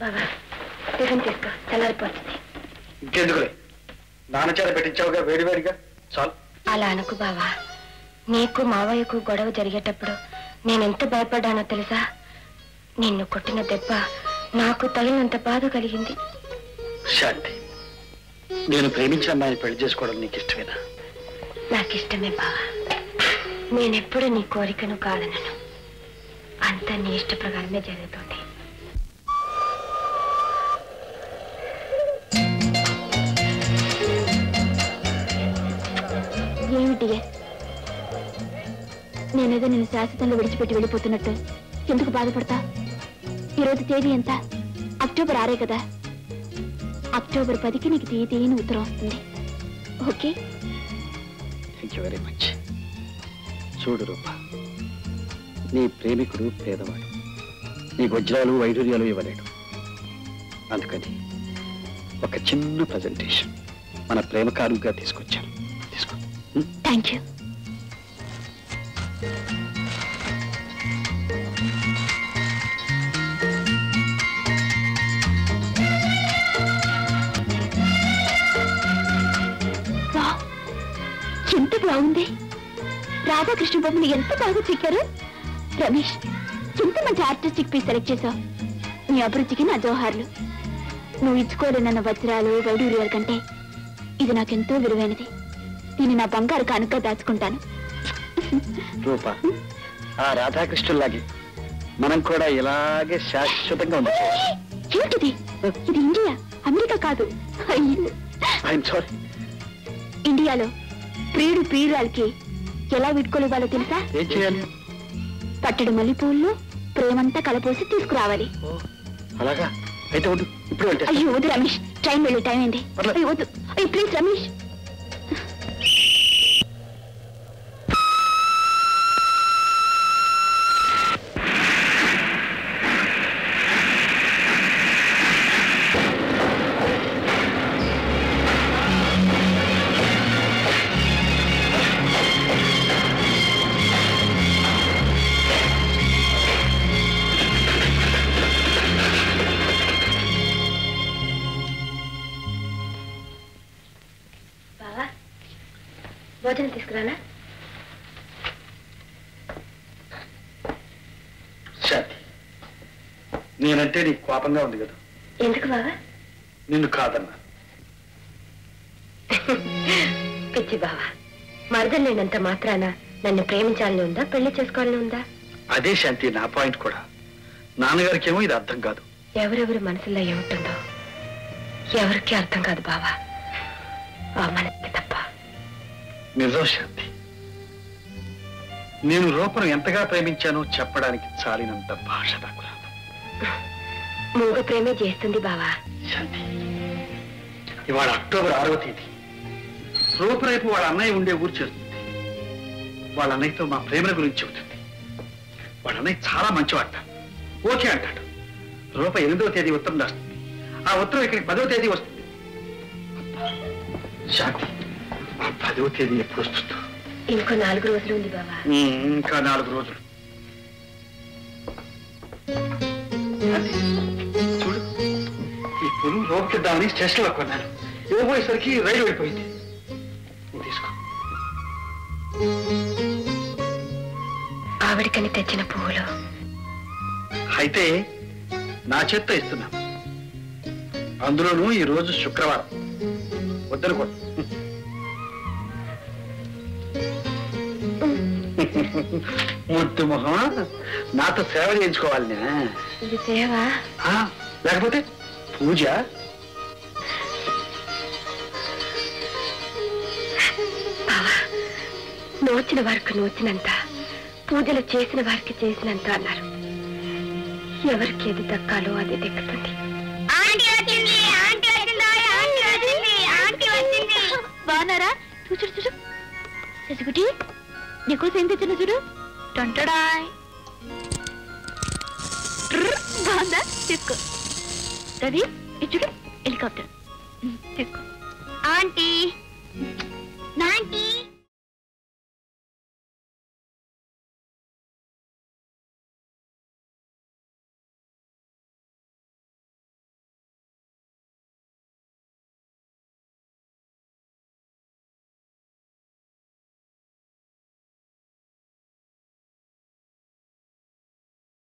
బాబా tiffin తీసుకో, చల్లారిపోతుంది. ఇంకెందుకులే, నాన్నచేత పెట్టించావుగా వేడివేడిగా, చాలు. అలా అనుకు బావా. నీకు మావయ్యకు గొడవ జరిగేటప్పుడు నేనెంత భయపడ్డానో తెలుసా? నిన్ను కొట్టిన దెబ్బ నాకు తగినంత బాధ కలిగింది. శాంతి, నేను ప్రేమించిన అమ్మాయిని పెళ్లి చేసుకోవడం నీకు ఇష్టమేనా? నాకిష్టమే బావా. నేనెప్పుడు నీ కోరికను కాదనను. అంతా నీ ఇష్ట ప్రకారమే జరుగుతుంది. ఏమిటి నేనేదో నేను శాశ్వతంగా విడిచిపెట్టి వెళ్ళిపోతున్నట్టు ఎందుకు బాధపడతా? ఈరోజు తేదీ ఎంత? అక్టోబర్ 6 కదా. అక్టోబర్ 10కి నీకు తీయని ఉత్తరం వస్తుంది. Okay? Thank you very much. చూడు రూపా, నీ ప్రేమికుడు పేదవాడు, నీ వజ్రాలు వైడూర్యాలు ఇవ్వలేడు. అందుకని ఒక చిన్న ప్రజెంటేషన్ మన ప్రేమ కానుకగా తీసుకొచ్చాను. తీసుకో. Thank you. ఎంత బాగుంది! రాధాకృష్ణ బొమ్మలు ఎంత బాగా చెక్కారు. రమేష్, ఎంత మంచి ఆర్టిస్టిక్ పీస్ సెలెక్ట్ చేశావు. నీ అభిరుచికి నా జోహార్లు. నువ్వు ఇచ్చుకోలేనన్న వజ్రాలు వైడూర్యాల కంటే ఇది నాకెంతో విలువైనది. దీన్ని నా బంగారు కానుక దాచుకుంటాను. రూపా, ఆ రాధాకృష్ణులాగే మనం కూడా ఇలాగే శాశ్వతంగా ఉంది. ఏమిటిది? ఇది ఇండియా, అమెరికా కాదు. I'm sorry. ఇండియాలో ప్రియుడు ప్రియురాలకి ఎలా విడుకోలేవాలో తెలుసా? ఏం చేయాలి? పట్టడు మల్లెపూల్లో ప్రేమంతా కలపోసి తీసుకురావాలి. అలాగా? అయితే వద్దు, ఇప్పుడు వెళ్తే. అయ్యో వద్దు రమేష్, ట్రైన్ వెళ్ళే టైం అయింది. అయ్యో వద్దు, అయ్యో ప్లీజ్ రమేష్. భోజనం తీసుకురానా? శాంతి, నేనంటే నీకు కోపంగా ఉంది కదా? ఎందుకు బావా? నిన్ను కాదన్నా. పిచ్చి బావా, మరదలు లేనంత మాత్రాన నన్ను ప్రేమించాలని ఉందా, పెళ్లి చేసుకోవాలని ఉందా? అదే శాంతి నా పాయింట్ కూడా. నాన్నగారికి ఏమో ఇది అర్థం కాదు. ఎవరెవరి మనసులో ఏముంటుందో ఎవరికి అర్థం కాదు బావా, ఆ మనకి తప్ప. నిజం శాంతి, నేను రూపను ఎంతగా ప్రేమించానో చెప్పడానికి చాలినంత భాష నాకు రాదు. మూగ ప్రేమే చేస్తుంది బావా. శాంతి, ఇవాళ అక్టోబర్ 6వ తేదీ. రూప రేపు వాళ్ళ అన్నయ్య ఉండే ఊరు చేస్తుంది. వాళ్ళ అన్నయ్యతో మా ప్రేమల గురించి చెబుతుంది. వాళ్ళ అన్నయ్య చాలా మంచివాట, ఓకే అంటాడు. రూప 8వ తేదీ ఉత్తరం రాస్తుంది. ఆ ఉత్తరం ఇక్కడికి 10వ తేదీ వస్తుంది. శాంతి, ఆ 10వ తేదీ ఎప్పుడు వస్తుందో? ఇంకో 4 రోజులు ఉంది బావా. ఇంకా 4 రోజులు. చూడు, ఇప్పుడు రూపకిద్దామని స్టేషన్లో కొన్నాను. ఇవ్వబోయేసరికి రైలు వెళ్ళిపోయింది. తీసుకో. ఆవిడికని తెచ్చిన పువ్వులు అయితే నా చేత్తో ఇస్తున్నా. అందులోనూ ఈ రోజు శుక్రవారం. వద్దనుకో. ముద్దు మొహం, నాతో సేవ చేయించుకోవాలి. ఇది సేవ లేకపోతే పూజ. నోచిన వారికి నోచినంత, పూజలు చేసిన వారికి చేసినంత అన్నారు. ఎవరికి ఏది దక్కాలో అది దక్కుతుంది. బాగున్నారా? చూడు చూడు శశిగుటి, నీకోసం ఏం తెచ్చిన చూడు. టొంటడాయ్. బాగుందా? తీసుకో. రవి, ఇది చూడు, హెలికాప్టర్. తీసుకో. Aunty, ninety,